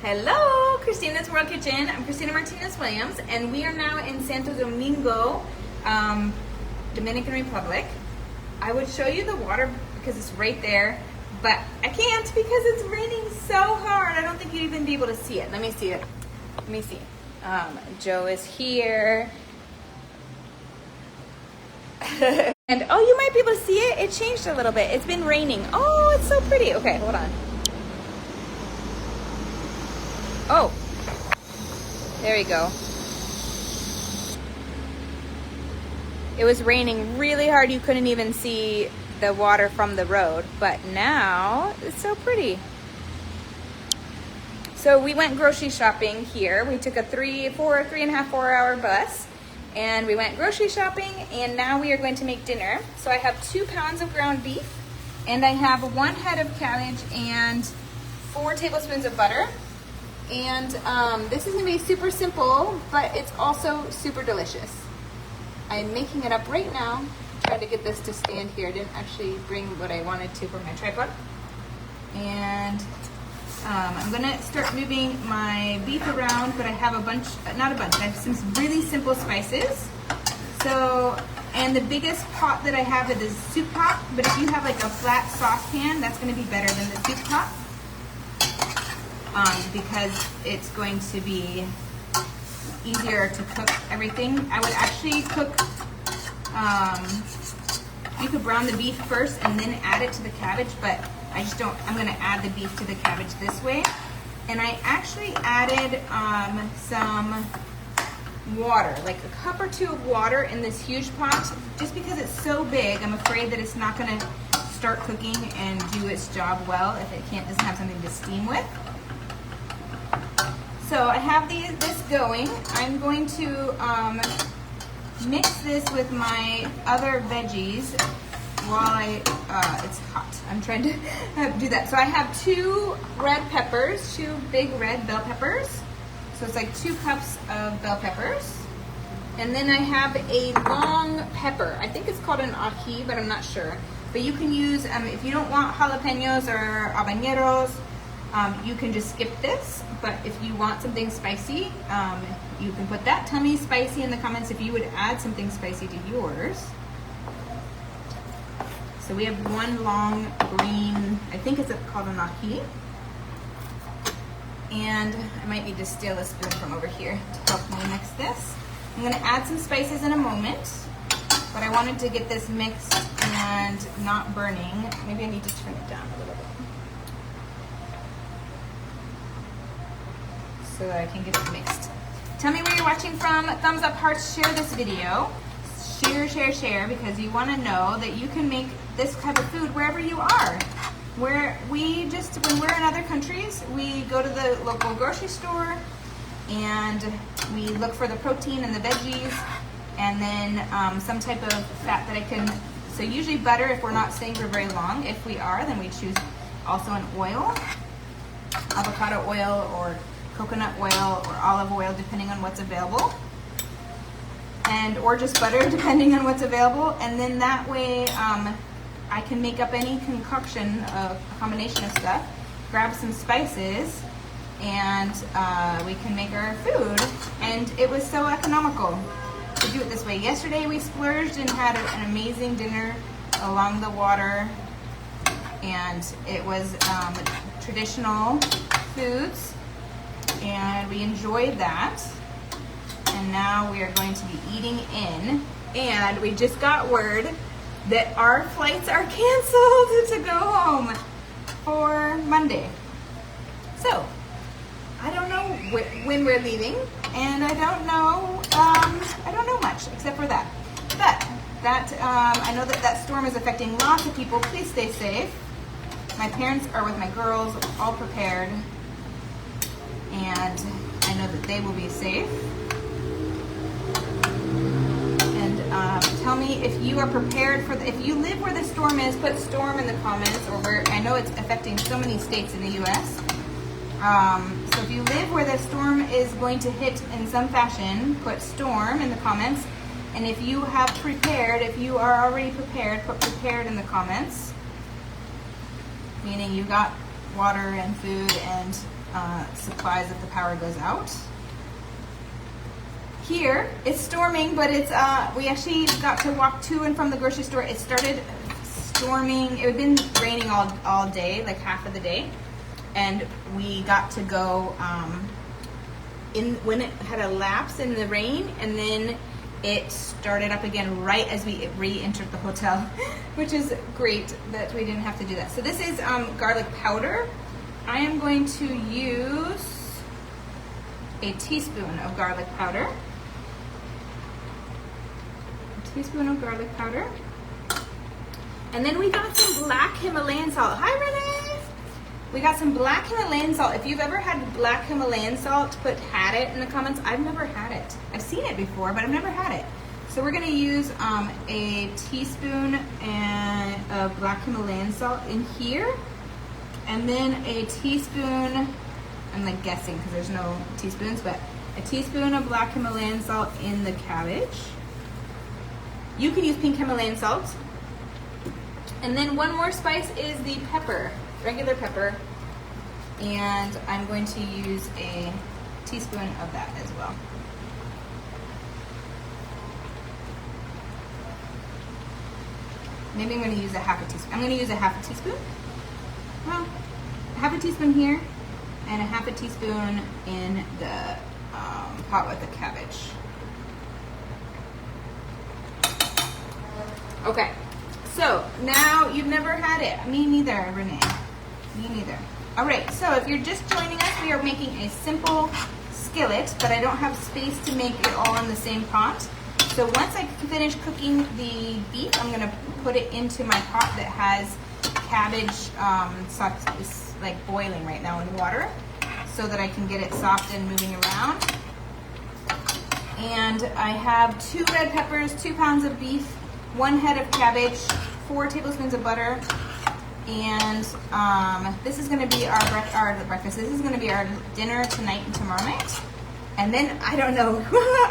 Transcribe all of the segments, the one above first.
Hello, Christina's World Kitchen. I'm Christina Martinez-Williams, and we are now in Santo Domingo, Dominican Republic. I would show you the water because it's right there, but I can't because it's raining so hard. I don't think you'd even be able to see it. Let me see it. Let me see. Joe is here. And oh, you might be able to see it. It changed a little bit. It's been raining. Oh, it's so pretty. Okay, hold on. Oh, there you go. It was raining really hard. You couldn't even see the water from the road, but now it's so pretty. So we went grocery shopping here. We took a 3.5-4 hour bus, and we went grocery shopping, and now we are going to make dinner. So I have 2 pounds of ground beef, and I have 1 head of cabbage and 4 tablespoons of butter. And this is gonna be super simple, but it's also super delicious. I'm making it up right now. Trying to get this to stand here. I didn't actually bring what I wanted to for my tripod. And I'm gonna start moving my beef around, but I have a bunch, not a bunch, I have some really simple spices. So, and the biggest pot that I have is a soup pot, but if you have like a flat saucepan, that's gonna be better than the soup pot. Because it's going to be easier to cook everything. I would actually cook, you could brown the beef first and then add it to the cabbage, but I just don't, I'm gonna add the beef to the cabbage this way. And I actually added some water, like a cup or 2 of water in this huge pot. Just because it's so big, I'm afraid that it's not gonna start cooking and do its job well if it doesn't have something to steam with. So I have this going. I'm going to mix this with my other veggies while it's hot. I'm trying to do that. So I have 2 red peppers, 2 big red bell peppers. So it's like 2 cups of bell peppers. And then I have a long pepper. I think it's called an ají, but I'm not sure. But you can use, if you don't want jalapenos or habaneros, you can just skip this, but if you want something spicy, you can put that. Tell me spicy in the comments if you would add something spicy to yours. So we have 1 long green, I think it's called an ají. And I might need to steal a spoon from over here to help me mix this. I'm gonna add some spices in a moment, but I wanted to get this mixed and not burning. Maybe I need to turn it down a little bit, so that I can get it mixed. Tell me where you're watching from. Thumbs up, hearts, share this video. Share, because you want to know that you can make this type of food wherever you are. When we're in other countries, we go to the local grocery store and we look for the protein and the veggies, and then some type of fat that I can, so usually butter if we're not staying for very long. If we are, then we choose also an oil, avocado oil or coconut oil or olive oil, depending on what's available, or just butter, depending on what's available. And then that way I can make up any concoction, a combination of stuff, grab some spices, and we can make our food. And it was so economical to do it this way. Yesterday we splurged and had an amazing dinner along the water, and it was traditional foods, and we enjoyed that. And now we are going to be eating in, and we just got word that our flights are canceled to go home for Monday. So I don't know when we're leaving, and I don't know much except for that. But I know that storm is affecting lots of people. Please stay safe. My parents are with my girls, all prepared, and I know that they will be safe. And tell me if you are prepared for if you live where the storm is, put storm in the comments, or where, I know it's affecting so many states in the US. So if you live where the storm is going to hit in some fashion, put storm in the comments. And if you have prepared, if you are already prepared, put prepared in the comments. Meaning you got water and food and supplies if the power goes out. Here, it's storming, but it's we actually got to walk to and from the grocery store. It started storming. It had been raining all day, like half of the day, and we got to go in when it had a lapse in the rain, and then it started up again right as we re-entered the hotel, which is great that we didn't have to do that. So this is garlic powder. I am going to use a teaspoon of garlic powder. Teaspoon of garlic powder. And then we got some black Himalayan salt. Hi, Renee! We got some black Himalayan salt. If you've ever had black Himalayan salt, put had it in the comments. I've never had it. I've seen it before, but I've never had it. So we're gonna use a teaspoon of black Himalayan salt in here. And then a teaspoon, I'm like guessing because there's no teaspoons, but a teaspoon of black Himalayan salt in the cabbage. You can use pink Himalayan salt. And then one more spice is the pepper, regular pepper. And I'm going to use a teaspoon of that as well. Maybe I'm going to use a half a teaspoon. I'm going to use a half a teaspoon. Well, half a teaspoon here and a half a teaspoon in the pot with the cabbage. Okay, so now you've never had it. Me neither, Renee. Me neither. All right, so if you're just joining us, we are making a simple skillet, but I don't have space to make it all in the same pot. So once I finish cooking the beef, I'm gonna put it into my pot that has cabbage sauce, is like boiling right now in water, so that I can get it soft and moving around. And I have 2 red peppers, 2 pounds of beef, 1 head of cabbage, 4 tablespoons of butter, and this is going to be our breakfast. This is going to be our dinner tonight and tomorrow night. And then, I don't know,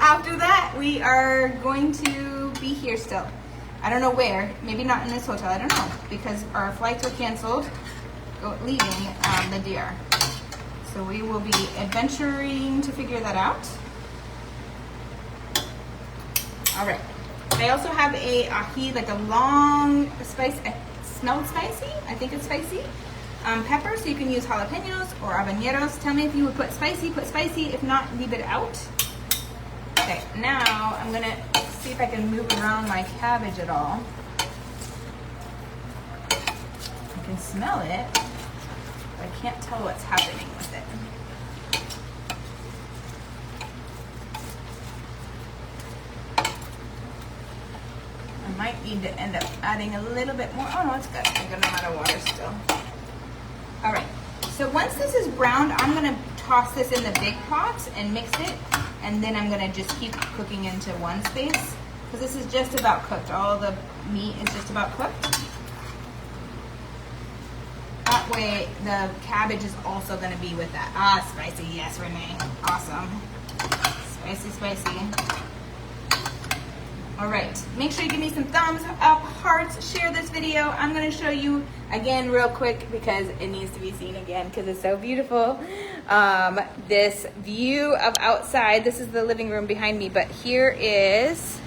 after that, we are going to be here still. I don't know where, maybe not in this hotel, I don't know, because our flights were canceled, leaving the DR. So we will be adventuring to figure that out. All right. I also have a ají, like a long spice. It smelled spicy. I think it's spicy. Pepper, so you can use jalapenos or habaneros. Tell me if you would put spicy. Put spicy. If not, leave it out. Okay, now I'm gonna see if I can move around my cabbage at all. I can smell it, but I can't tell what's happening with it. I might need to end up adding a little bit more. Oh no, it's good. I got a lot of water still. All right, so once this is browned, I'm gonna toss this in the big pot and mix it, and then I'm gonna just keep cooking into one space, because this is just about cooked. All the meat is just about cooked. That way, the cabbage is also gonna be with that. Ah, spicy, yes, Renee, awesome. Spicy, spicy. All right, make sure you give me some thumbs up, hearts, share this video. I'm gonna show you again real quick because it needs to be seen again because it's so beautiful. This view of outside, this is the living room behind me, but here is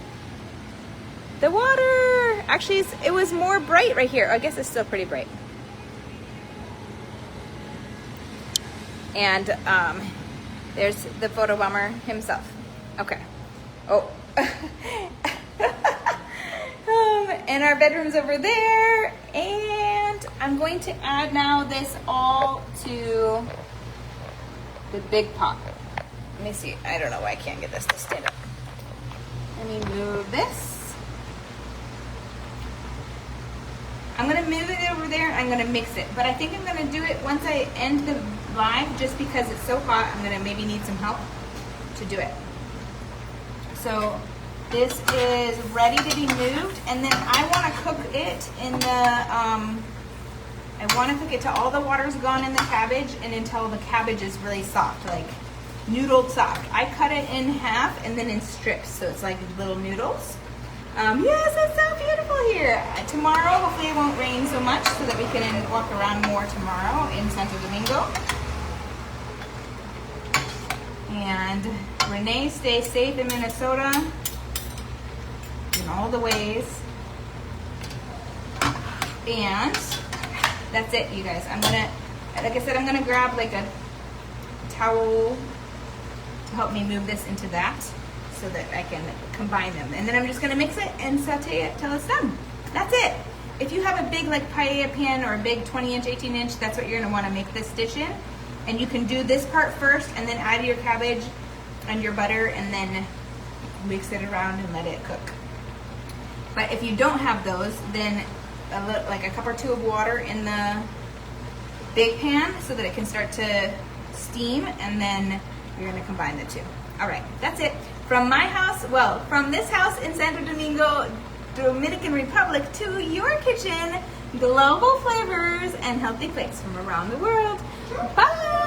the water. Actually, it was more bright right here. I guess it's still pretty bright. And there's the photo bomber himself. Okay. Oh. And our bedroom's over there, and I'm going to add now this all to the big pot. Let me see. I don't know why I can't get this to stand up. Let me move this. I'm going to move it over there. I'm going to mix it, but I think I'm going to do it once I end the live, just because it's so hot. I'm going to maybe need some help to do it. So this is ready to be moved, and then I want to cook it in the, I want to cook it till all the water's gone in the cabbage and until the cabbage is really soft, like noodled soft. I cut it in half and then in strips, so it's like little noodles. Yes, it's so beautiful here. Tomorrow, hopefully it won't rain so much so that we can walk around more tomorrow in Santo Domingo. And Renee, stay safe in Minnesota in all the ways. And that's it, you guys. I'm gonna, like I said, I'm gonna grab like a towel to help me move this into that so that I can combine them. And then I'm just gonna mix it and saute it till it's done. That's it. If you have a big like paella pan or a big 20-inch, 18-inch, that's what you're gonna wanna make this dish in. And you can do this part first and then add your cabbage and your butter and then mix it around and let it cook. But if you don't have those, then like a cup or two of water in the big pan so that it can start to steam, and then you're gonna combine the two. All right, that's it. From my house, well, from this house in Santo Domingo, Dominican Republic, to your kitchen, global flavors and healthy plates from around the world. Bye!